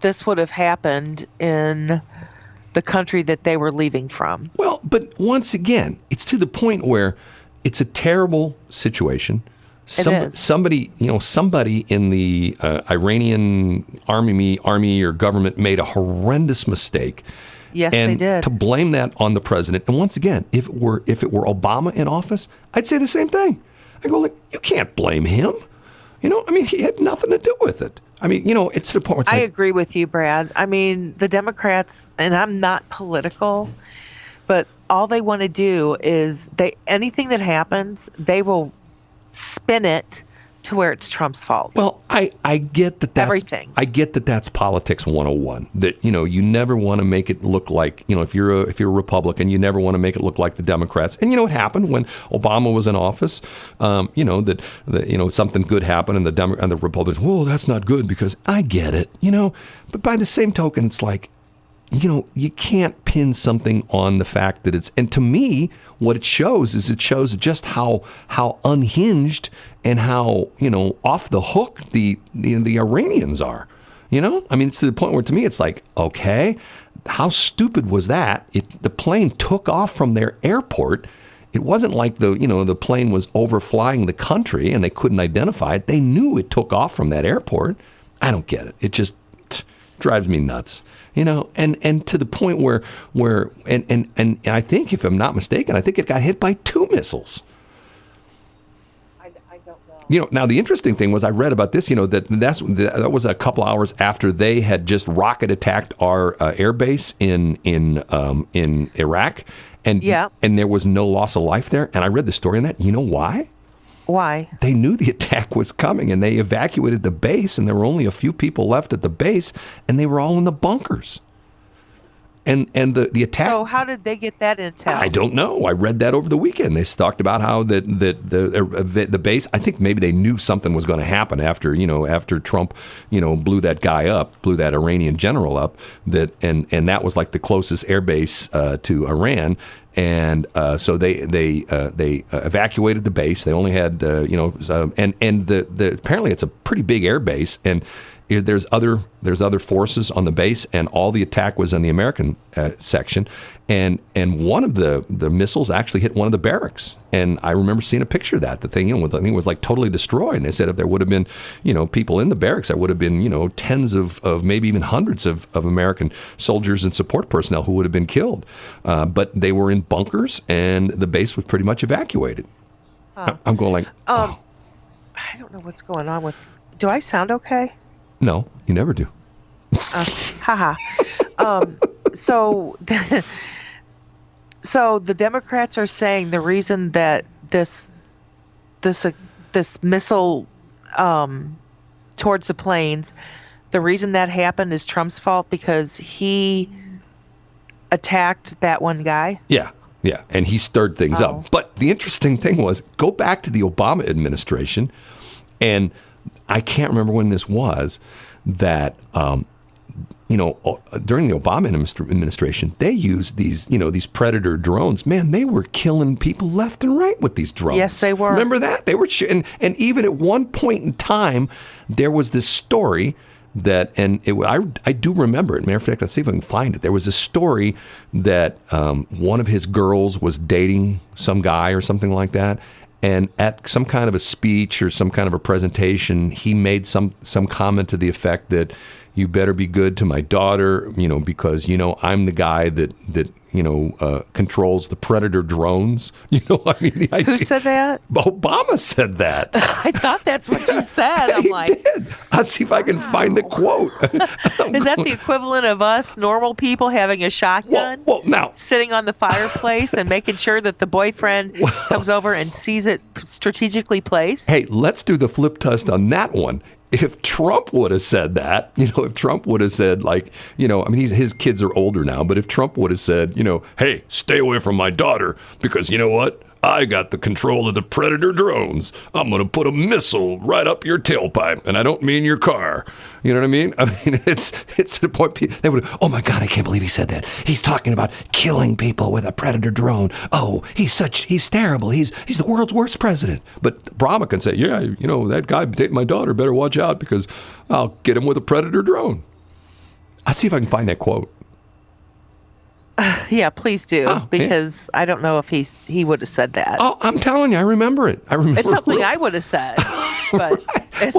this would have happened in the country that they were leaving from? Well, but once again, it's to the point where it's a terrible situation. Somebody in the Iranian army or government made a horrendous mistake. Yes, and they did. To blame that on the president. And once again, if it were Obama in office, I'd say the same thing. I go, like, you can't blame him. I mean, he had nothing to do with it. I mean, it's to the point where I agree with you, Brad. I mean, the Democrats, and I'm not political, but all they want to do is anything that happens, they will spin it to where it's Trump's fault. Well, I get that that's everything. I get that that's politics 101. That you never want to make it look like if you're a Republican, you never want to make it look like the Democrats. And what happened when Obama was in office? That something good happened, and the Republicans, well, that's not good because I get it. But by the same token, it's like, you can't pin something on the fact that it's, and to me, what it shows just how unhinged and how, off the hook the Iranians are. I mean, it's to the point where to me, it's like, okay, how stupid was that? The plane took off from their airport. It wasn't like the plane was overflying the country and they couldn't identify it. They knew it took off from that airport. I don't get it. It just drives me nuts. And to the point where I think, if I'm not mistaken, I think it got hit by 2 missiles. I don't know. Now the interesting thing was I read about this. That was a couple hours after they had just rocket attacked our air base in Iraq, and there was no loss of life there. And I read the story on that. You know why? Why? They knew the attack was coming, and they evacuated the base, and there were only a few people left at the base, and they were all in the bunkers. And the attack. So how did they get that intel? I don't know. I read that over the weekend. They talked about how the base. I think maybe they knew something was going to happen after Trump blew that guy up, blew that Iranian general up. And that was like the closest air base to Iran. And so they evacuated the base. They only had apparently it's a pretty big air base, and there's other forces on the base, and all the attack was on the American section, and one of the missiles actually hit one of the barracks, and I remember seeing a picture of that. The thing, I think it was like totally destroyed, and they said if there would have been, people in the barracks, there would have been, tens of maybe even hundreds of American soldiers and support personnel who would have been killed, but they were in bunkers, and the base was pretty much evacuated. I'm going like, oh. I don't know what's going on with. Do I sound okay? No, you never do. Haha. So the Democrats are saying the reason that this missile towards the planes, the reason that happened is Trump's fault because he attacked that one guy. Yeah, and he stirred things up. But the interesting thing was, go back to the Obama administration, and I can't remember when this was, that, during the Obama administration, they used these Predator drones. Man, they were killing people left and right with these drones. Yes, they were. Remember that? They were, and even at one point in time, there was this story that, I do remember it. Matter of fact, let's see if I can find it. There was a story that one of his girls was dating some guy or something like that. And at some kind of a speech or some kind of a presentation, he made some comment to the effect that you better be good to my daughter, because, I'm the guy that controls the Predator drones. The idea. Who said that? Obama said that. I thought that's what you said. I'm like, did. I'll see if I can find the quote. Is that the equivalent of us normal people having a shotgun? Well, now, sitting on the fireplace and making sure that the boyfriend comes over and sees it strategically placed? Hey, let's do the flip test on that one. If Trump would have said that, if Trump would have said, his kids are older now, but if Trump would have said, hey, stay away from my daughter because you know what? I got the control of the Predator drones. I'm going to put a missile right up your tailpipe, and I don't mean your car. You know what I mean? It's to the point they would, oh my God, I can't believe he said that. He's talking about killing people with a Predator drone. Oh, he's terrible. He's the world's worst president. But Obama can say, yeah, that guy dating my daughter, better watch out because I'll get him with a Predator drone. I'll see if I can find that quote. Yeah, please do, because I don't know if he would have said that. Oh, I'm telling you, I remember it. It's something I would have said, but I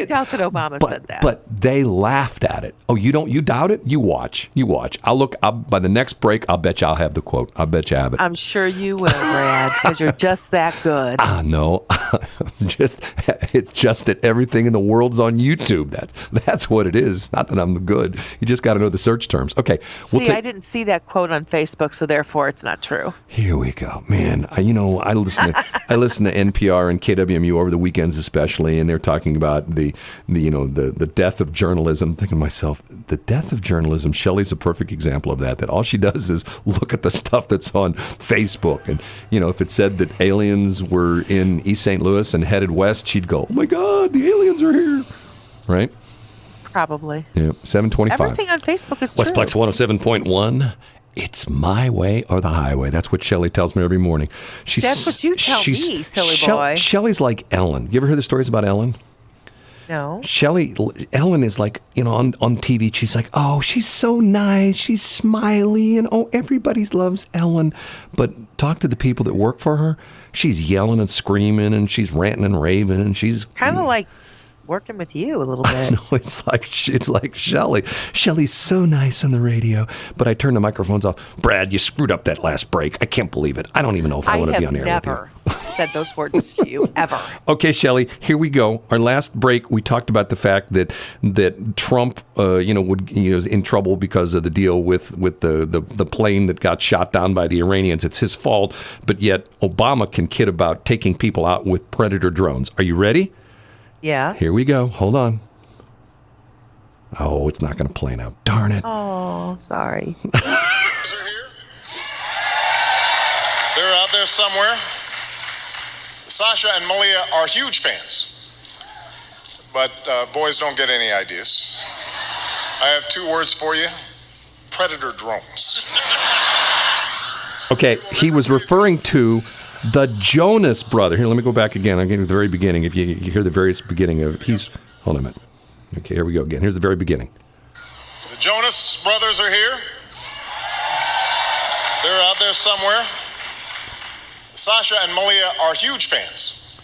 doubt that Obama said that. But they laughed at it. Oh, you don't? You doubt it? You watch. By the next break, I'll bet you I'll have the quote. I'll bet you I have it. I'm sure you will, Brad, because you're just that good. No, it's just that everything in the world's on YouTube. That's what it is. Not that I'm good. You just got to know the search terms. Okay. I didn't see that quote on Facebook, so therefore it's not true. Here we go, man. I listen to NPR and KWMU over the weekends especially, and they're talking about the death of journalism. I'm thinking to myself, the death of journalism. Shelley's a perfect example of that. That all she does is look at the stuff that's on Facebook, and if it said that aliens were in East St. Louis and headed west, she'd go, "Oh my God, the aliens are here!" Right? Probably. Yeah. 725. Everything on Facebook is true. Westplex 107.1. It's my way or the highway. That's what Shelley tells me every morning. That's what you tell me, silly boy. Shelley's like Ellen. You ever heard the stories about Ellen? No. Ellen is like, on TV, she's like, oh, she's so nice. She's smiley. And, oh, everybody loves Ellen. But talk to the people that work for her. She's yelling and screaming, and she's ranting and raving, and she's kind of like working with you a little bit. No, it's like Shelley. Shelley's so nice on the radio, but I turn the microphones off. Brad, you screwed up that last break. I can't believe it. I don't even know if I want to be on air with you. I have never said those words to you, ever. Okay, Shelley, here we go. Our last break, we talked about the fact that Trump, was in trouble because of the deal with the plane that got shot down by the Iranians. It's his fault, but yet Obama can kid about taking people out with Predator drones. Are you ready? Yeah. Here we go. Hold on. Oh, it's not going to play now. Darn it. Oh, sorry. They're here. They're out there somewhere. Sasha and Malia are huge fans. But boys don't get any ideas. I have two words for you. Predator drones. Okay, he was referring to the Jonas brother. Here, let me go back again. I'm getting to the very beginning. If you hear the very beginning of hold on a minute. Okay, here we go again. Here's the very beginning. The Jonas Brothers are here. They're out there somewhere. Sasha and Malia are huge fans,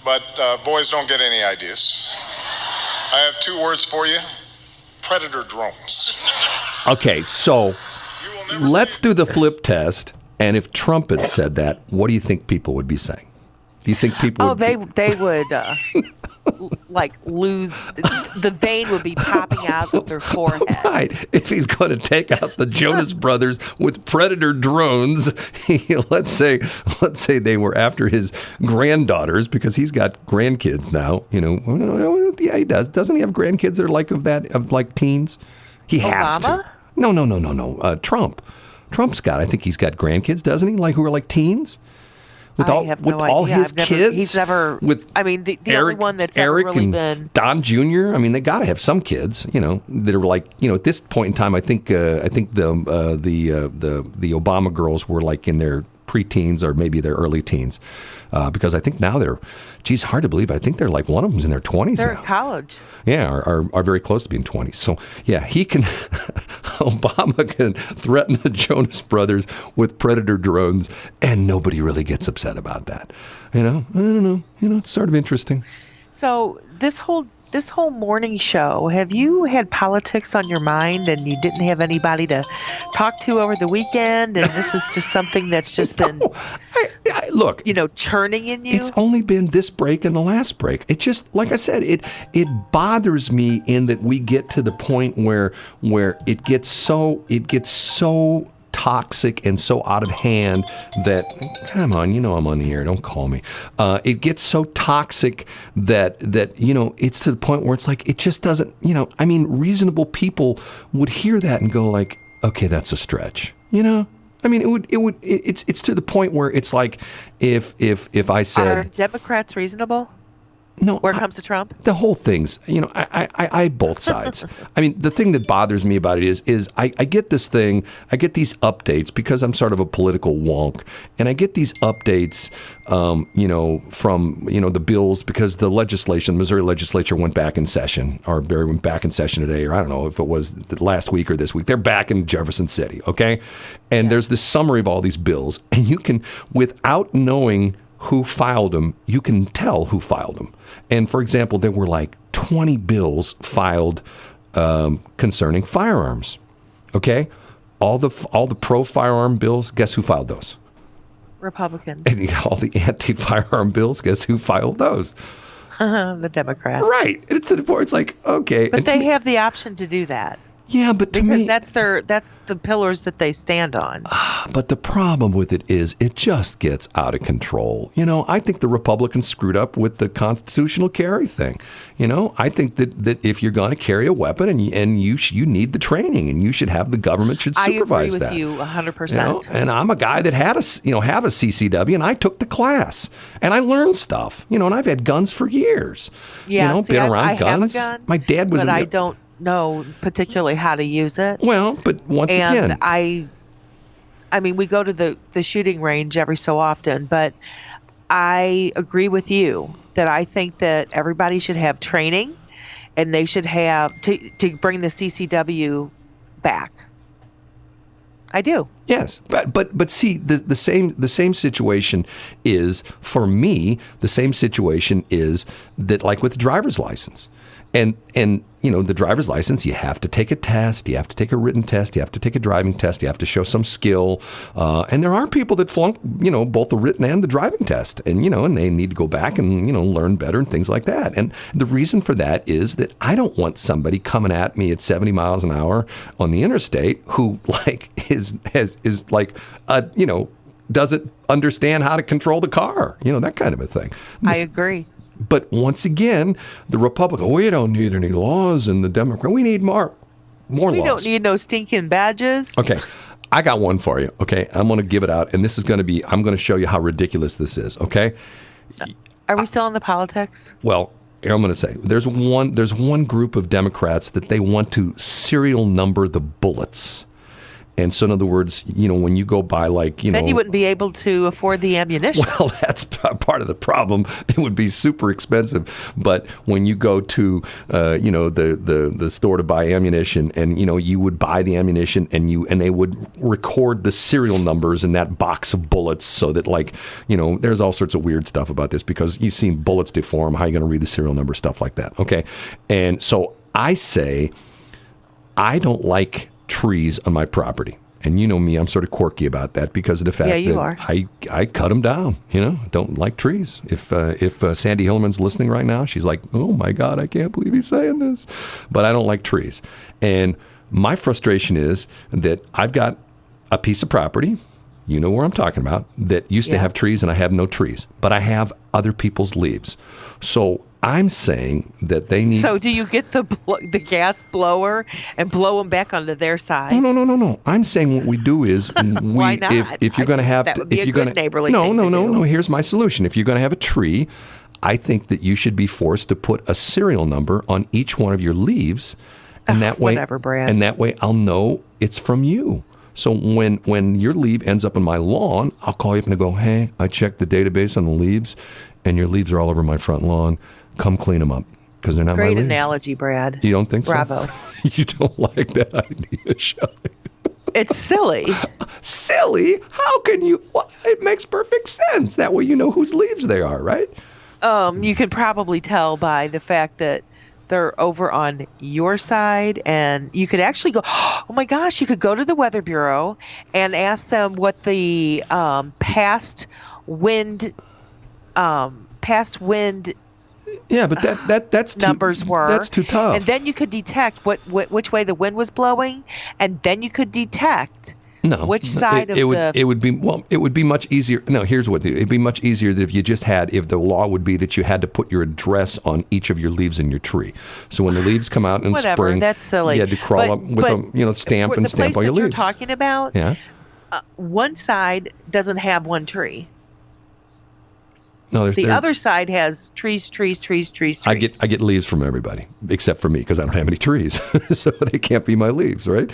but boys don't get any ideas. I have 2 words for you: predator drones. Okay, so let's do the flip test. And if Trump had said that, what do you think people would be saying? Do you think people would they would like lose, the vein would be popping out of their forehead. Right. If he's going to take out the Jonas Brothers with predator drones, let's say they were after his granddaughters, because he's got grandkids now. Yeah, he does. Doesn't he have grandkids that are like teens? He has Obama? to. No. Trump. Trump's got. I think he's got grandkids, doesn't he? Like who are like teens. With I all, have with no all idea. his kids, He's never. with I mean, the Eric, only one that's Eric ever really and been Don Jr. I mean, they got to have some kids, that are like, at this point in time. I think the Obama girls were like in their preteens or maybe their early teens, because I think now they're, geez, hard to believe. I think they're like one of them's in their 20s. They're now. in college. Yeah, are very close to being 20s. So yeah, he can. Obama can threaten the Jonas Brothers with predator drones, and nobody really gets upset about that. I don't know. It's sort of interesting. So this whole morning show, have you had politics on your mind and you didn't have anybody to talk to over the weekend, and this is just something that's just been look, churning in you? It's only been this break and the last break. It just, like I said, it bothers me in that we get to the point where it gets so toxic and so out of hand that, come on, I'm on the air, don't call me. It gets so toxic that it's to the point where it's like, it just doesn't, reasonable people would hear that and go like, okay, that's a stretch, it's to the point where it's like, if I said, are Democrats reasonable? No, where it comes to Trump? The whole thing's, I both sides. I mean, the thing that bothers me about it is I get this thing, I get these updates because I'm sort of a political wonk, and I get these updates, from, the bills, because the Missouri legislature went back in session, or Barry went back in session today, or I don't know if it was the last week or this week. They're back in Jefferson City, okay? And there's this summary of all these bills, and you can, without knowing who filed them, you can tell who filed them. And for example, there were like 20 bills filed concerning firearms. Okay, all the pro-firearm bills. Guess who filed those? Republicans. And all the anti-firearm bills. Guess who filed those? The Democrats. Right. It's to the point. It's like, okay, but they have the option to do that. Yeah, but to me, that's the pillars that they stand on. But the problem with it is it just gets out of control. I think the Republicans screwed up with the constitutional carry thing. I think that if you're going to carry a weapon and you need the training, and you should have the government should supervise that. I agree with you 100%. And I'm a guy that had have a CCW, and I took the class and I learned stuff. And I've had guns for years. Yeah, been around I guns. Have a gun, my dad was. But I don't know particularly how to use it. Well, but once again, I mean, we go to the shooting range every so often, but I agree with you that I think that everybody should have training, and they should have to bring the CCW back. I do. Yes, but see, the same situation is, for me, the same situation is that, like with the driver's license. And the driver's license, you have to take a test, you have to take a written test, you have to take a driving test, you have to show some skill. And there are people that flunk, both the written and the driving test. And, and they need to go back and, learn better and things like that. And the reason for that is that I don't want somebody coming at me at 70 miles an hour on the interstate who doesn't understand how to control the car, that kind of a thing. I agree. But once again, the Republican, we don't need any laws, and the Democrat, we need more laws. We don't need no stinking badges. Okay, I got one for you. Okay, I'm going to give it out, and this is going to be, I'm going to show you how ridiculous this is. Okay. Are we still in the politics? Well, here I'm going to say there's one group of Democrats that they want to serial number the bullets. And so, in other words, when you go buy then you wouldn't be able to afford the ammunition. Well, that's part of the problem. It would be super expensive. But when you go to, the store to buy ammunition, and you would buy the ammunition, and they would record the serial numbers in that box of bullets, so that there's all sorts of weird stuff about this because you've seen bullets deform. How are you going to read the serial number? Stuff like that. Okay, and so I say, I don't like trees on my property. And you know me, I'm sort of quirky about that because of the fact that I cut them down. I don't like trees. If Sandy Hillman's listening right now, she's like, oh my God, I can't believe he's saying this. But I don't like trees. And my frustration is that I've got a piece of property, you know where I'm talking about, that used to have trees and I have no trees. But I have other people's leaves. So I'm saying that they need... So do you get the gas blower and blow them back onto their side? No. I'm saying what we do is... Why not? If you're going to have... That would be a good neighborly thing to do. No. Here's my solution. If you're going to have a tree, I think that you should be forced to put a serial number on each one of your leaves. And that way... Whatever, Brad. And that way I'll know it's from you. So when your leaf ends up in my lawn, I'll call you up and go, hey, I checked the database on the leaves, and your leaves are all over my front lawn. Come clean them up because they're not my leaves. Great analogy, Brad. You don't think so? Bravo. You don't like that idea, Shelley? It's silly. Silly? How can you? Well, it makes perfect sense. That way you know whose leaves they are, right? You can probably tell by the fact that they're over on your side, and you could actually go, oh my gosh, you could go to the Weather Bureau and ask them what the past wind yeah, but that's numbers were. That's too tough. And then you could detect which way the wind was blowing, and then you could detect which side it would be much easier. No, here's what it'd be much easier if you just had, if the law would be that you had to put your address on each of your leaves in your tree. So when the leaves come out in spring, that's silly. You had to crawl up with a stamp and stamp all your leaves. The place that you're talking about, one side doesn't have one tree. No, the other side has trees. I get leaves from everybody except for me because I don't have any trees, so they can't be my leaves, right?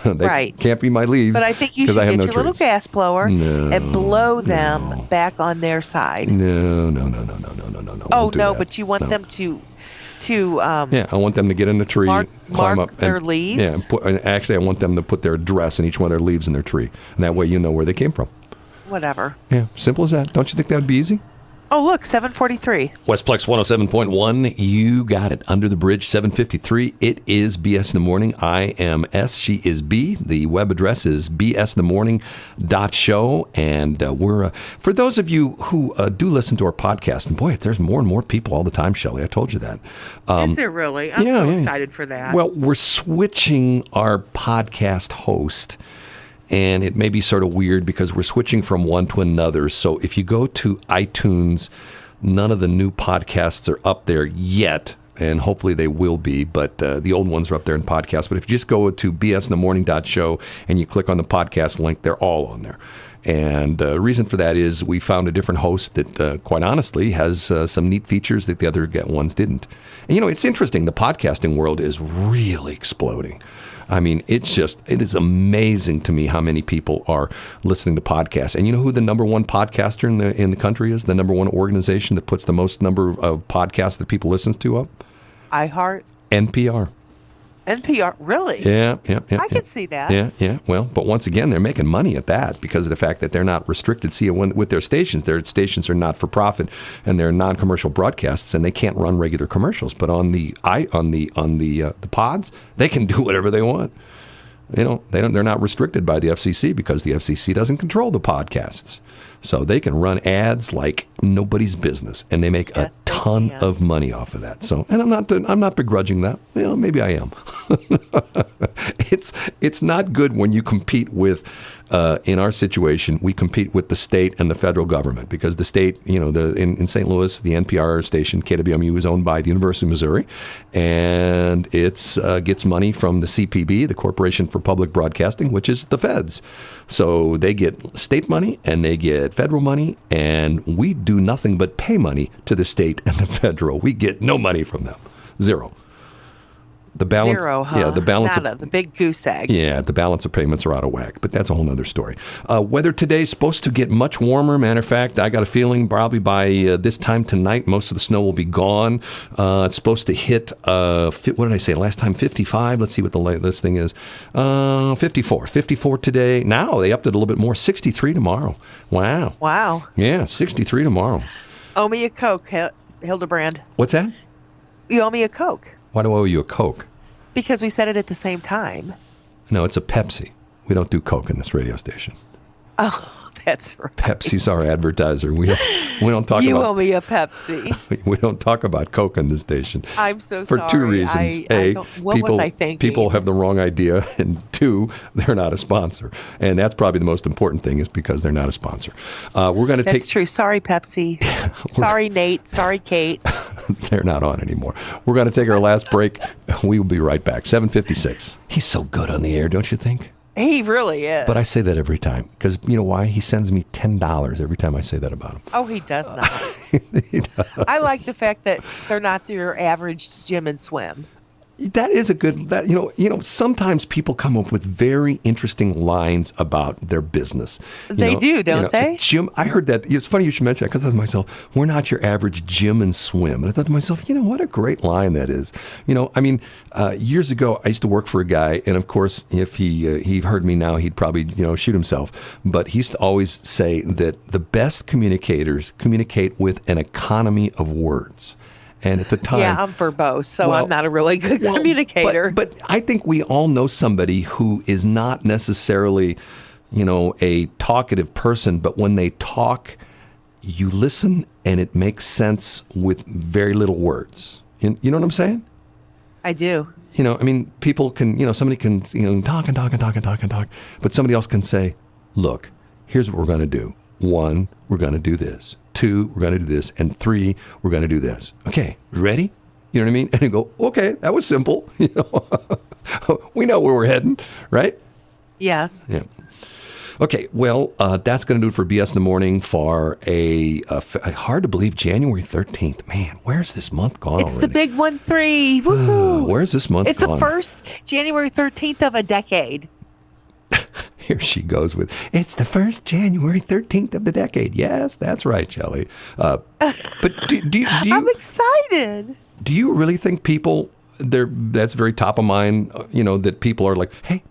They can't be my leaves. But I think you should get your little gas blower and blow them back on their side. No. Oh no, but you want them to. I want them to get in the tree, climb up their leaves. Yeah, actually, I want them to put their address in each one of their leaves in their tree, and that way you know where they came from. Whatever. Yeah, simple as that. Don't you think that would be easy? Oh, look, 7:43. Westplex 107.1. You got it. Under the Bridge, 7:53. It is BS in the Morning. I am S. She is B. The web address is bsthemorning.show. And we're, for those of you who do listen to our podcast, and boy, there's more and more people all the time, Shelley. I told you that. Is there really? I'm so excited for that. Well, we're switching our podcast host. And it may be sort of weird because we're switching from one to another. So if you go to iTunes, none of the new podcasts are up there yet. And hopefully they will be. But the old ones are up there in podcasts. But if you just go to bsthemorning.show and you click on the podcast link, they're all on there. And the reason for that is we found a different host that, quite honestly, has some neat features that the other ones didn't. And, it's interesting. The podcasting world is really exploding. I mean, it is amazing to me how many people are listening to podcasts. And you know who the number one podcaster in the country is? The number one organization that puts the most number of podcasts that people listen to up? iHeart. NPR. NPR, really? Yeah. I can see that. Yeah. Well, but once again, they're making money at that because of the fact that they're not restricted. See, with their stations are not for profit and they're non-commercial broadcasts, and they can't run regular commercials. But on the pods, they can do whatever they want. They're not restricted by the FCC because the FCC doesn't control the podcasts. So they can run ads like nobody's business, and they make a ton of money off of that. So, and I'm not begrudging that. Well, maybe I am. It's not good when you compete with. In our situation, we compete with the state and the federal government because the state, in St. Louis, the NPR station, KWMU, is owned by the University of Missouri, and it gets money from the CPB, the Corporation for Public Broadcasting, which is the feds. So they get state money and they get federal money, and we do nothing but pay money to the state and the federal. We get no money from them. Zero. The balance, Zero, huh? yeah, the balance Nada, the big goose egg. Yeah, the balance of payments are out of whack, but that's a whole other story. Weather today is supposed to get much warmer. Matter of fact, I got a feeling probably by this time tonight, most of the snow will be gone. It's supposed to hit, what did I say last time? 55. Let's see what this thing is. 54. 54 today. Now they upped it a little bit more. 63 tomorrow. Wow. Wow. Yeah, 63 tomorrow. Owe me a Coke, Hildebrand. What's that? You owe me a Coke. Why do I owe you a Coke? Because we said it at the same time. No, it's a Pepsi. We don't do Coke in this radio station. Oh, that's right. Pepsi's our advertiser. We don't talk you about. owe me a Pepsi. We don't talk about Coke in this station. I'm so for sorry. For two reasons. What was I thinking? People have the wrong idea, and two, they're not a sponsor. And that's probably the most important thing is because they're not a sponsor. We're going to take. That's true. Sorry, Pepsi. Sorry, Nate. Sorry, Kate. They're not on anymore. We're going to take our last break. We will be right back. 7:56. He's so good on the air, don't you think? He really is. But I say that every time because you know why? He sends me $10 every time I say that about him. Oh, he does not. He does. I like the fact that they're not your average gym and swim. That is a good. That you know. Sometimes people come up with very interesting lines about their business. They do, don't they? Jim, I heard that. It's funny you should mention that because I thought to myself, we're not your average gym and swim. And I thought to myself, what a great line that is. Years ago, I used to work for a guy, and of course, if he heard me now, he'd probably shoot himself. But he used to always say that the best communicators communicate with an economy of words. And at the time, yeah, I'm verbose, so I'm not a really good communicator. But I think we all know somebody who is not necessarily, a talkative person, but when they talk, you listen and it makes sense with very little words. You know what I'm saying? I do. People can, somebody can, talk and talk and talk and talk and talk, but somebody else can say, look, here's what we're going to do. 1, we're going to do this. 2, we're going to do this. And 3, we're going to do this. Okay, ready? You know what I mean? And you go, okay, that was simple. We know where we're heading, right? Yes. Yeah. Okay, well, that's going to do it for BS in the Morning for a hard to believe January 13th. Man, where's this month gone already? It's the big 1-3. Woohoo! Where's this month It's gone? the first January 13th of a decade. Here she goes with, it's the first January 13th of the decade. Yes, that's right, Shelley. But do you... I'm excited. Do you really think people, that's very top of mind, that people are like, hey,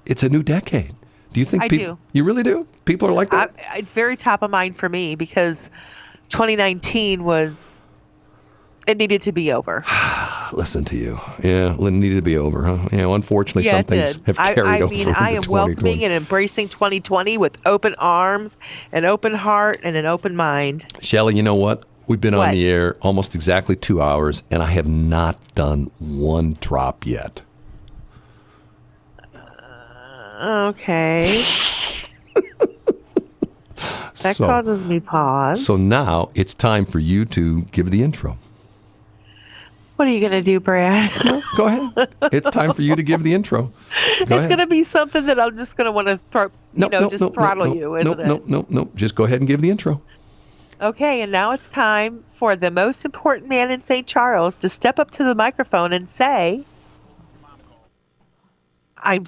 it's a new decade? Do you think I people... do. You really do? People are like that? It's very top of mind for me because 2019 it needed to be over. Listen to you. Yeah, it needed to be over, huh? Unfortunately, some things have carried over into 2020. I am welcoming and embracing 2020 with open arms, an open heart, and an open mind. Shelley, you know what? We've been on the air almost exactly 2 hours, and I have not done one drop yet. Okay. That causes me pause. So now it's time for you to give the intro. What are you going to do, Brad? No, go ahead. It's time for you to give the intro. It's going to be something that I'm just going to want to throttle you, isn't it? No. Just go ahead and give the intro. Okay, and now it's time for the most important man in St. Charles to step up to the microphone and say, I'm